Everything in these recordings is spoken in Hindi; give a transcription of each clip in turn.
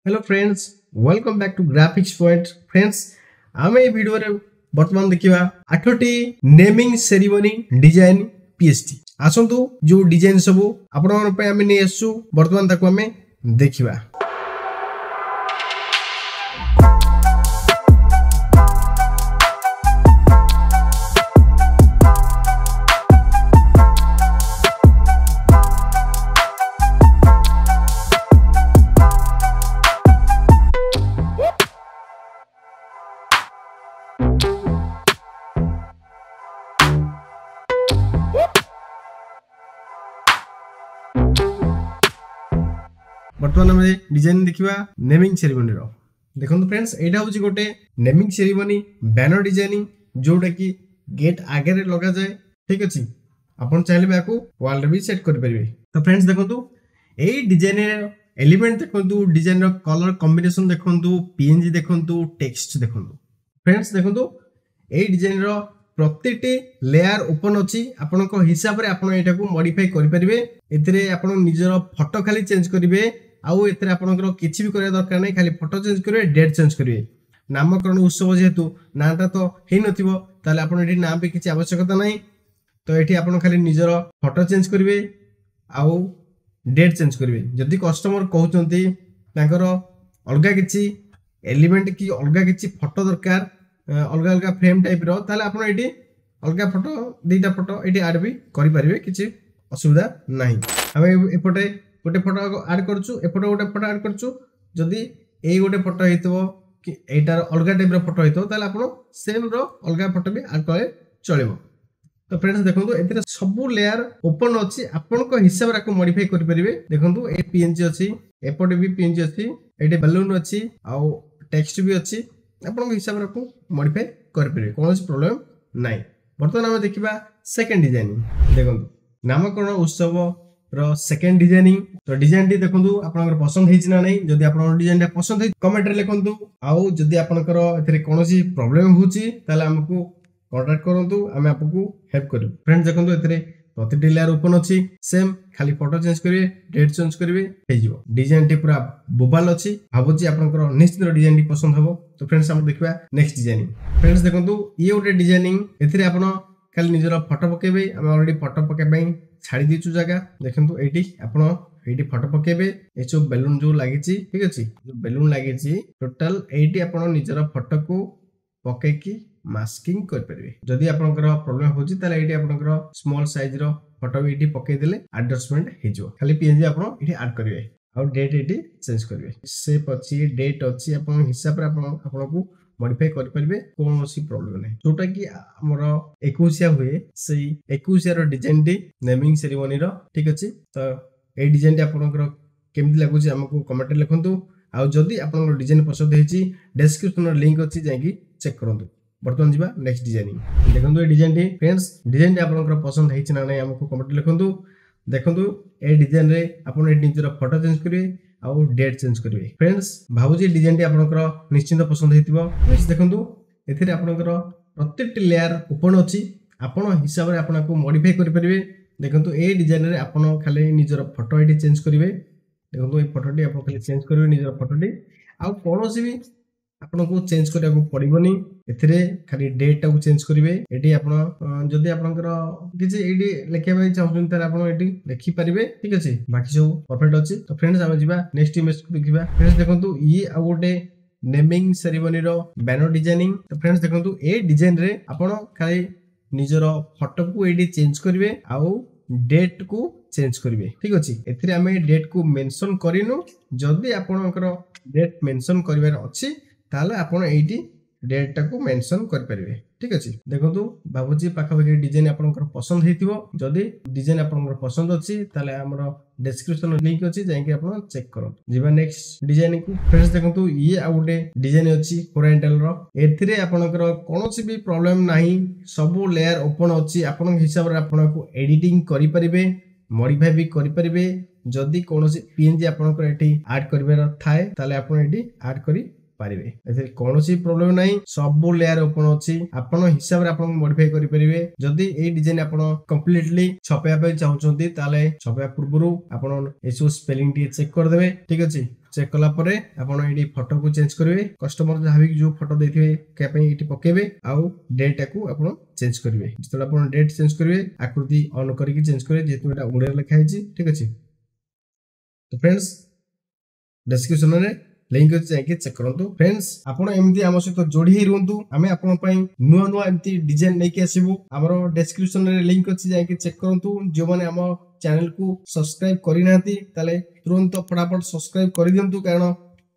Hello friends, welcome back to graphics point. Friends, आम ये वीडियो रे वर्तमान देखिबा 8टी नेमिंग सेरेमनी डिजाइन पीएसटी। आसंतु जो डिजाइन सब आपण मन पे आमे नै आसु वर्तमान ताको आमे देखिबा। बर्तमान आम डिजाइन देखा नेमिंग सेरेमनी रो। देखो फ्रेंड्स, यहाँ हूँ गोटे नेमिंग सेरेमनी बैनर डिजाइनिंग जोटा कि गेट आगे लगा जाए। ठीक अच्छे, आपन चाहिए आपको वाल भी सेट करेंगे। तो फ्रेंड्स देखो यही डिजाइन एलिमेंट देखो, डिजाइन कलर कॉम्बिनेशन देखो, पीएनजी देखो, टेक्स्ट देखो। फ्रेंड्स देखो यही डिजाइन प्रत्येकटी लेयर ओपन अच्छी आपण हिसाब से आप मॉडिफाई करेंगे। एथिरे आपण निजर फोटो खाली चेंज करेंगे। आउ एथिरे आपनकर किछि भी करिया दरकार नै, खाली फोटो चेंज करेंगे, डेट चेंज करेंगे। नामकरण उत्सव जेहेतु नाटा तो हेई नथिबो ताले आपण एठी नाम भी किछि आवश्यकता नै। तो एठी आपण खाली निजर फोटो चेंज करेंगे आउ डेट चेंज करेंगे। जदि कस्टमर कहउचंती तांकर अलगा किछि एलिमेंट की अलगा किछि फोटो दरकार, अलगा अलगा फ्रेम टाइप रो, ताले आपण एठी अलगा फोटो दुईटा फोटो एठी ऐड भी करि परिबे, किछि असुविधा नाही। हम एपटे गोटे फोटो ऐड करछु, एपटे गोटे फोटो ऐड करछु। जदि एई गोटे फोटो हेतबो कि एटार अलगा टाइप रो फोटो हेतबो ताले आपण सेम रो अलगा फोटो भी ऐड करे चलेबो। तो फ्रेंड्स देखंतु एथिरे सब लेयर ओपन अछि, आपण को हिसाब रा को मॉडिफाई करि परिबे। देखंतु ए पीएनजी अछि, एपटे भी पीएनजी अछि, एटे बैलून अछि आउ टेक्स्ट भी अछि। आपण को हिसाब रा को मॉडिफाई करि परिबे, कोनोसी प्रॉब्लम नाही। वर्तमान हम देखिबा सेकंड डिजाइनिंग। देखंतु नामकरण उत्सव रो सेकंड डिजाइनिंग। तो डिजाइन टी देखंतु आपनकर पसंद हेछि ना नै। जदि आपन डिजाइन टा पसंद हे कमेंट रे लिखंतु। आउ जदि आपनकर एथिरे कोनोसी प्रॉब्लम होछि ताले हमकु कांटेक्ट करंतु, हम आपको हेल्प करू। फ्रेंड्स देखंतु एथिरे प्रति लेयर ओपन अछि, सेम खाली फोटो चेंज करिवे, डेट चेंज करिवे, हे जिवो। डिजाइन टी पूरा बोबाल अछि। भाबुछि आपनकर निश्चित डिजाइन टी पसंद हबो। तो फ्रेंड्स हम देखिबा नेक्स्ट डिजाइनिंग। फ्रेंड्स देखंतु ये ओटे डिजाइनिंग, एथिरे आपन खाली निजर फोटो पकेबे। हम ऑलरेडी फोटो पकेबे छाड़ी दीचु जगह। देखंतु एठी आपण एठी फोटो पकेबे। ए जो बैलून जो लागिछि, ठीक अछि, जो बैलून लागिछि टोटल एठी आपण निजर फोटो को पके की मास्किंग कर परिबे। जदि आपनकर प्रॉब्लम होछि ताले एठी आपनकर स्मॉल साइज रो फोटो भी एठी पके देले एडजस्टमेंट हे जो। खाली पीएनजी आपण एठी ऐड करिवे और डेट एठी चेंज करिवे। शेप अछि, डेट अछि, आपण हिसाब रे आपण को मॉडिफाई कर परिबे, कोनोसी प्रॉब्लम नै। जोटा कि हमर 21 हुए सेही 21 रो डिजाइन डी नेमिंग सेरेमनी रो। ठीक अछि, तो ए डिजाइन डी आपनकर केमति लागुछि हमकु कमेंट रे लिखंतु। आ जदि आपनकर डिजाइन पसंद हेछि डिस्क्रिप्शन रो लिंक अछि, जाई चेक करंतु। वर्तमान जीवा नेक्स्ट डिजाइनिंग। देखंतु ए डिजाइन डी फ्रेंड्स, डिजाइन डी आपनकर पसंद हेछि ना नै हमकु कमेंट रे लिखंतु। देखंतु ए डिजाइन रे आपण ए निजर फोटो चेंज करिवे आउ डेट चेंज करिवे। फ्रेंड्स भाबुजी डिजाइन टी आपनकर निश्चित पसंद हेतिबो। फ्रेंड्स देखंतु एथिरे आपनकर प्रत्येक लेयर ओपन अछि, आपण हिसाब रे आपण को मॉडिफाई करि परिबे। देखंतु ए डिजाइन रे आपण खाली निजर फोटो एटी चेंज करिवे। देखंतु ए फोटो टी आपण खाली चेंज करिवे निजर फोटो टी, आउ कोनोसी भी आपण को चेंज करिया को पड़िबोनी। एथिरे खाली डेट टाको चेंज करिवे। एटी आपण जदि आपनकर किछि एटी लेखिया पय चाहउछन तार आपण एटी लिखि परिबे। ठीक अछि, बाकी सब परफेक्ट अछि। तो फ्रेंड्स हम जिबा नेक्स्ट इमेज को देखिबा। फ्रेंड्स देखंतु ये आ गोटे नेमिंग सेरेमनी रो बैनर डिजाइनिंग। तो फ्रेंड्स देखंतु ए डिजाइन रे आपण खाली निजर फोटो को एटी चेंज करिवे आउ डेट को चेंज करिवे। ठीक अछि, एथिरे हमें डेट को मेंशन करिनु। जदि आपनकर डेट मेंशन करिवार अछि ताले आपण एटी डेट टाको मेंशन कर परिवे। ठीक अछि, देखंतु बाबूजी पाखापाखि डिजाइन आपनकर पसंद हेतिबो। जदि डिजाइन आपनकर पसंद अछि ताले हमर डिस्क्रिप्शन लिंक अछि, जाई कि आपण चेक करो। जीवा नेक्स्ट डिजाइन को। फ्रेंड्स देखंतु ये आ गोटे डिजाइन अछि होराइजंटल रो। एथिरे आपनकर कोनोसी भी प्रॉब्लम नाही, सब लेयर ओपन अछि। आपण हिसाब रे आपण को एडिटिंग करि परिबे, मॉडिफाई भी करि परिबे। जदि कोनोसी पीएनजी आपनकर एठी ऐड करिवार थाए ताले आपण एठी ऐड करि पारिबे। एथे कोनोसी प्रॉब्लम नाही, सब लेयर ओपन अछि। आपण हिसाब रे आपण मॉडिफाई करि परिबे। जदि ए डिजाइन आपण कंप्लीटली छपेया पे चाहउछंती ताले छपेया पूर्वरु आपण एसो स्पेलिंग टी चेक कर देबे। ठीक अछि, चेक कला परे आपण एडी फोटो को चेंज करिवे कस्टमर जहाँ भी जो फोटो देथिवे क्या पे एटी पकेबे आउ डेट को आपण चेंज करिवे जतले आपण डेट चेंज करिवे आकृति ऑन करके चेंज करिवे जेतु एटा उड़े लिखा है ठीक अछि। तो फ्रेंड्स डिस्क्रिप्शन रे लिंक अछि जाके चेक करंतु। फ्रेंड्स आपण एमती हम सहित जोड़ी ही रहंतु हमें आपण पई नुवा नुवा एमती डिजाइन लेके आसीबु हमरो डिस्क्रिप्शन रे लिंक अछि जाके चेक करंतु। जो माने हम चैनल को सब्सक्राइब करि नांती ताले तुरंत फटाफट सब्सक्राइब करि दियंतु कारण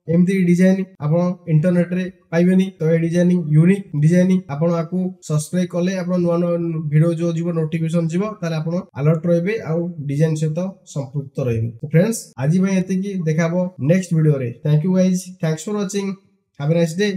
एमती डिजाइन आपण इंटरनेट रे पाइबेनी। तो ए डिजाइनिंग यूनिक डिजाइनिंग आपण आकु सब्सक्राइब कले आपण नुवा नुवा वीडियो जो जीवो नोटिफिकेशन जीवो ताले आपण अलर्ट रहबे आ डिजाइन सहित संपृक्त रहबे। तो फ्रेंड्स आज भाई एते की देखाबो नेक्स्ट वीडियो रे। Thank you guys, thanks for watching, have a nice day.